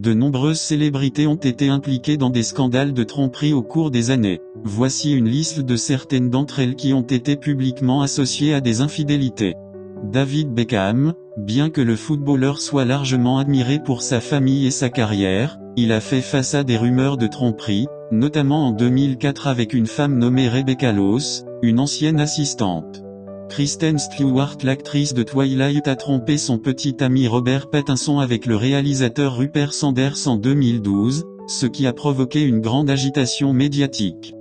De nombreuses célébrités ont été impliquées dans des scandales de tromperie au cours des années. Voici une liste de certaines d'entre elles qui ont été publiquement associées à des infidélités. David Beckham, bien que le footballeur soit largement admiré pour sa famille et sa carrière, il a fait face à des rumeurs de tromperie, notamment en 2004 avec une femme nommée Rebecca Loos, une ancienne assistante. Kristen Stewart, l'actrice de Twilight, a trompé son petit ami Robert Pattinson avec le réalisateur Rupert Sanders en 2012, ce qui a provoqué une grande agitation médiatique.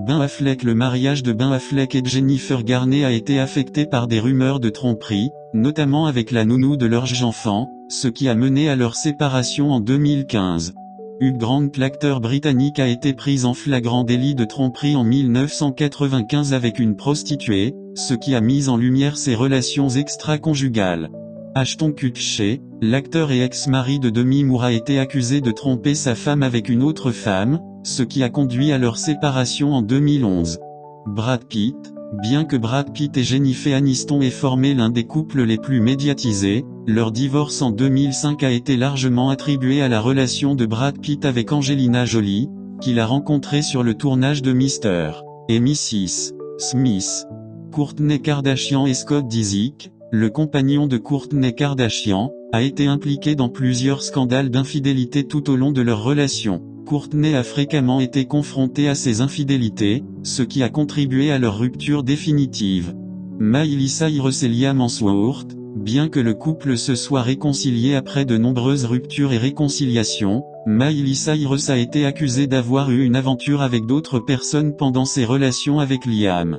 Ben Affleck. Le mariage de Ben Affleck et Jennifer Garner a été affecté par des rumeurs de tromperie, notamment avec la nounou de leur enfant, ce qui a mené à leur séparation en 2015. Hugh Grant. L'acteur britannique a été pris en flagrant délit de tromperie en 1995 avec une prostituée, ce qui a mis en lumière ses relations extra-conjugales. Ashton Kutcher, l'acteur et ex-mari de Demi Moore, a été accusé de tromper sa femme avec une autre femme, ce qui a conduit à leur séparation en 2011. Brad Pitt. Bien que Brad Pitt et Jennifer Aniston aient formé l'un des couples les plus médiatisés, leur divorce en 2005 a été largement attribué à la relation de Brad Pitt avec Angelina Jolie, qu'il a rencontrée sur le tournage de Mr. et Mrs. Smith. Kourtney Kardashian et Scott Disick, le compagnon de Kourtney Kardashian, a été impliqué dans plusieurs scandales d'infidélité tout au long de leur relation. Kourtney a fréquemment été confrontée à ces infidélités, ce qui a contribué à leur rupture définitive. Miley Cyrus et Liam Hemsworth. Bien que le couple se soit réconcilié après de nombreuses ruptures et réconciliations, Miley Cyrus a été accusée d'avoir eu une aventure avec d'autres personnes pendant ses relations avec Liam.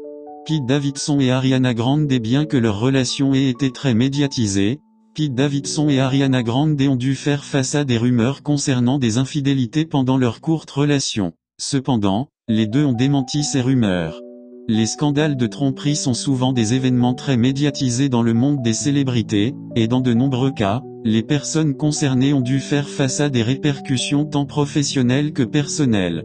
Pete Davidson et Ariana Grande. Bien que leur relation ait été très médiatisée, Pete Davidson et Ariana Grande ont dû faire face à des rumeurs concernant des infidélités pendant leur courte relation. Cependant, les deux ont démenti ces rumeurs. Les scandales de tromperie sont souvent des événements très médiatisés dans le monde des célébrités, et dans de nombreux cas, les personnes concernées ont dû faire face à des répercussions tant professionnelles que personnelles.